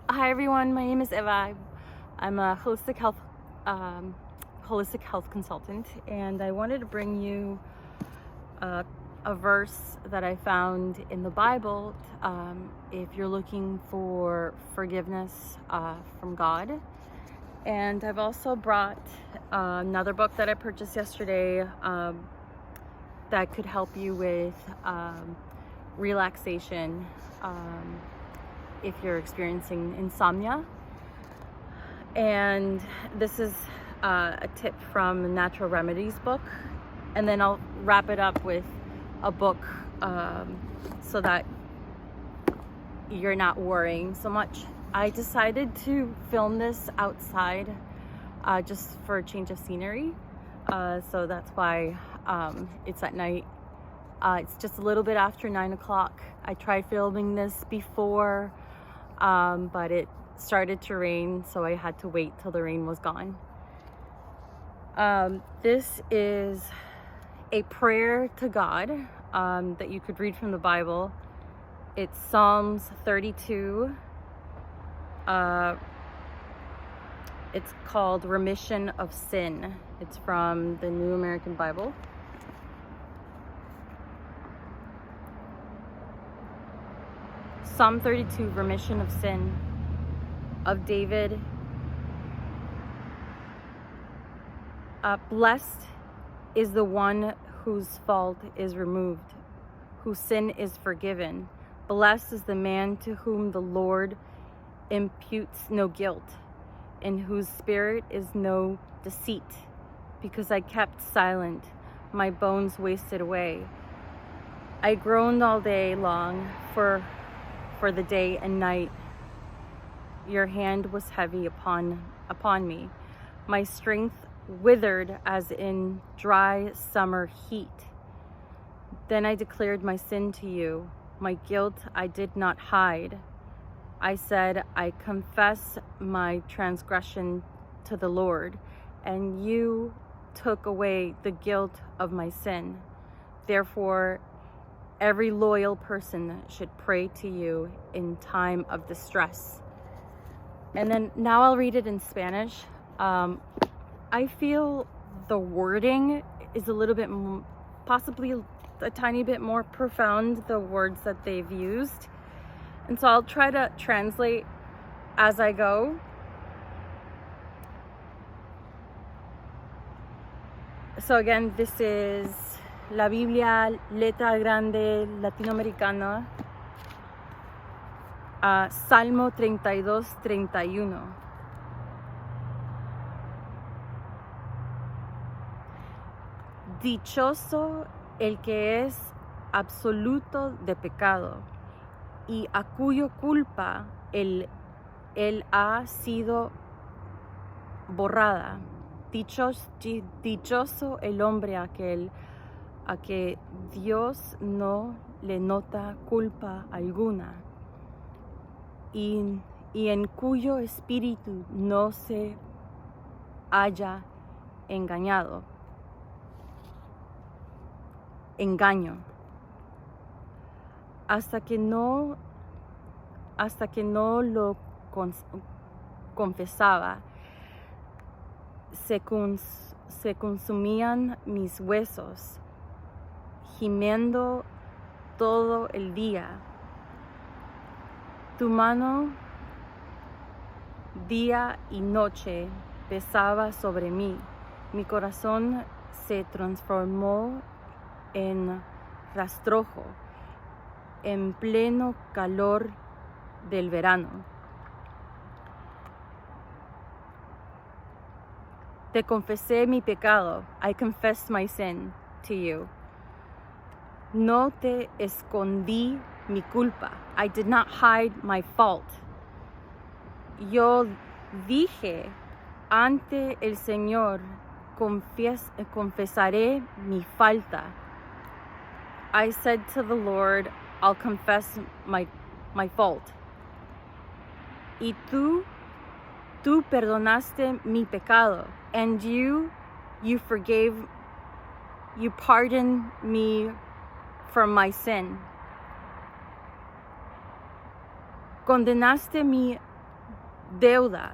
Hi everyone, my name is Eva. I'm a holistic health consultant, and I wanted to bring you a verse that I found in the Bible if you're looking for forgiveness from God. And I've also brought another book that I purchased yesterday that could help you with relaxation if you're experiencing insomnia. And this is a tip from the Natural Remedies book, and then I'll wrap it up with a book so that you're not worrying so much. I decided to film this outside just for a change of scenery, so that's why it's at night. It's just a little bit after 9 o'clock. I tried filming this before, but it started to rain, so I had to wait till the rain was gone. This is a prayer to God that you could read from the Bible. It's Psalms 32. It's called Remission of Sin. It's from the New American Bible. Psalm 32, Remission of Sin, of David. Blessed is the one whose fault is removed, whose sin is forgiven. Blessed is the man to whom the Lord imputes no guilt, in whose spirit is no deceit. Because I kept silent, my bones wasted away. I groaned all day long for the day and night. Your hand was heavy upon me. My strength withered as in dry summer heat. Then I declared my sin to you. My guilt I did not hide. I said, I confess my transgression to the Lord, and you took away the guilt of my sin. Therefore, every loyal person should pray to you in time of distress. And then now I'll read it in Spanish. I feel the wording is a little bit, possibly a tiny bit more profound, the words that they've used. And so I'll try to translate as I go. So again, this is La Biblia Letra Grande Latinoamericana, Salmo 32:31. Dichoso el que es absoluto de pecado y a cuyo culpa él ha sido borrada. Dichoso el hombre aquel a que Dios no le nota culpa alguna y en cuyo espíritu no se haya engaño. Hasta que no lo confesaba, se consumían mis huesos, gimiendo todo el día. Tu mano día y noche pesaba sobre mí. Mi corazón se transformó en rastrojo en pleno calor del verano. Te confesé mi pecado. I confessed my sin to you. No te escondí mi culpa. I did not hide my fault. Yo dije ante el Señor, confesaré mi falta. I said to the Lord, I'll confess my fault. Y tú perdonaste mi pecado, and you pardoned me from my sin. Condenaste mi deuda.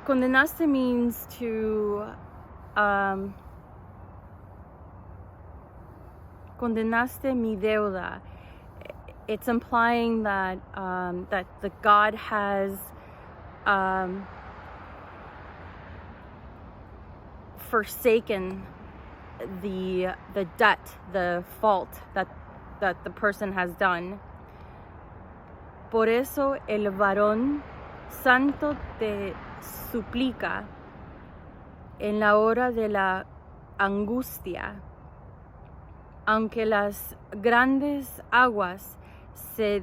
Condenaste means to condenaste mi deuda. It's implying that that the God has forsaken the debt, the fault that the person has done. Por eso el varón santo te suplica en la hora de la angustia, aunque las grandes aguas se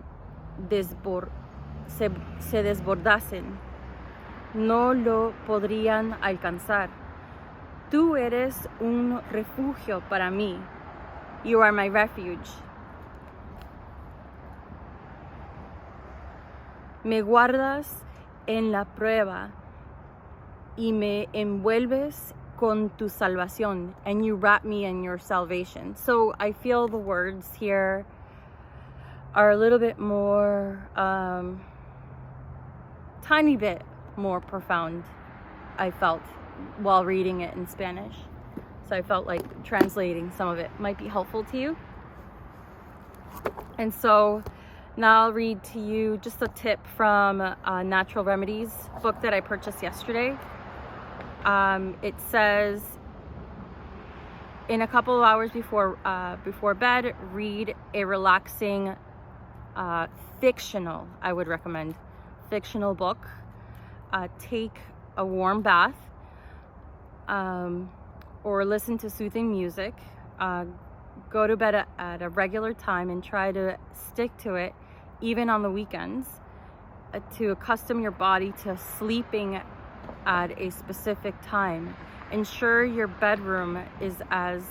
desbordasen, no lo podrían alcanzar. Tú eres un refugio para mí. You are my refuge. Me guardas en la prueba y me envuelves con tu salvación, and you wrap me in your salvation. So I feel the words here are a little bit more, tiny bit more profound, I felt, while reading it in Spanish. So I felt like translating some of it might be helpful to you. And so now I'll read to you just a tip from Natural Remedies book that I purchased yesterday. It says, in a couple of hours before bed, read a relaxing fictional, I would recommend, fictional book. Take a warm bath, or listen to soothing music. Go to bed at a regular time and try to stick to it, even on the weekends, to accustom your body to sleeping at a specific time. Ensure your bedroom is as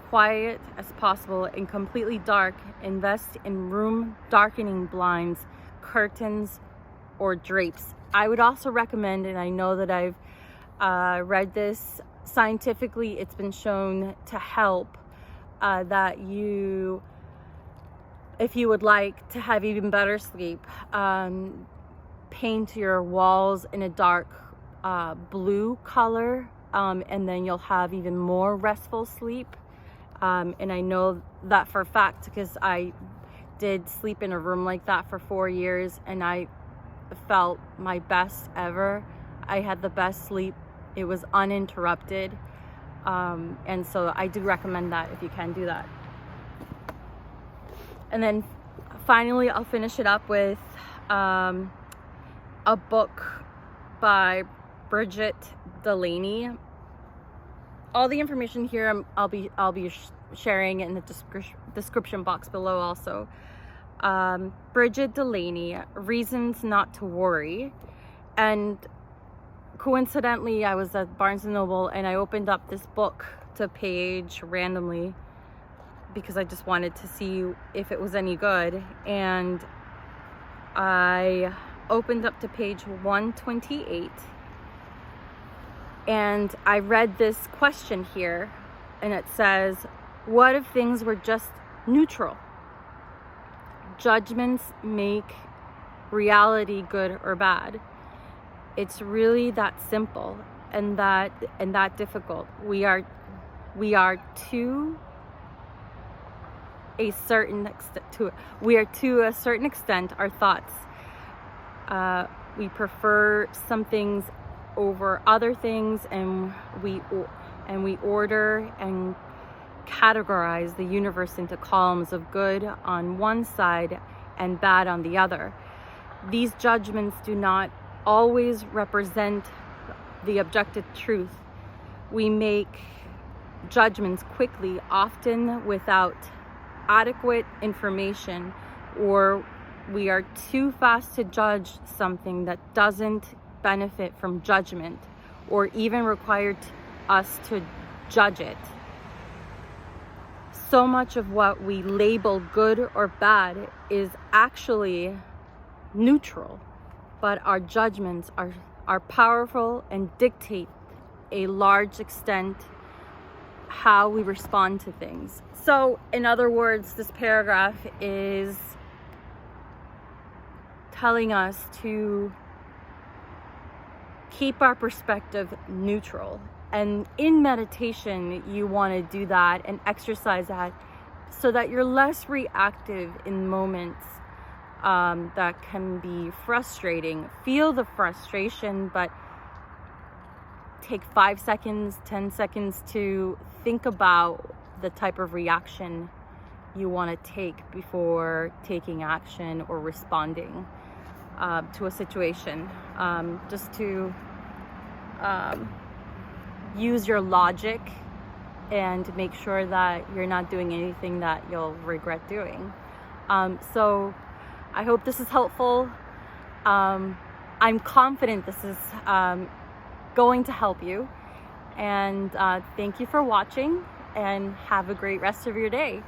quiet as possible and completely dark. Invest in room darkening blinds, curtains, or drapes. I would also recommend, and I know that I've read this scientifically, it's been shown to help, that you, if you would like to have even better sleep, paint your walls in a dark blue color, and then you'll have even more restful sleep. And I know that for a fact because I did sleep in a room like that for 4 years, and I felt my best ever. I had the best sleep. It was uninterrupted. And so I do recommend that if you can do that. And then finally, I'll finish it up with a book by Brigid Delaney. All the information here I'll be sharing in the description box below also. Brigid Delaney, Reasons Not to Worry. And coincidentally, I was at Barnes & Noble and I opened up this book to page randomly because I just wanted to see if it was any good. And I opened up to page 128 and I read this question here, and it says, what if things were just neutral? Judgments make reality good or bad. It's really that simple and that difficult. We are to a certain extent our thoughts. We prefer some things over other things, and we order and categorize the universe into columns of good on one side and bad on the other. These judgments do not always represent the objective truth. We make judgments quickly, often without adequate information, or we are too fast to judge something that doesn't benefit from judgment or even required us to judge it. So much of what we label good or bad is actually neutral, but our judgments are powerful and dictate a large extent how we respond to things. So, in other words, this paragraph is telling us to keep our perspective neutral. And in meditation, you want to do that and exercise that so that you're less reactive in moments that can be frustrating. Feel the frustration, but take 5 seconds, 10 seconds to think about the type of reaction you want to take before taking action or responding to a situation. Just to use your logic and make sure that you're not doing anything that you'll regret doing. So I hope this is helpful. I'm confident this is going to help you. And thank you for watching, and have a great rest of your day.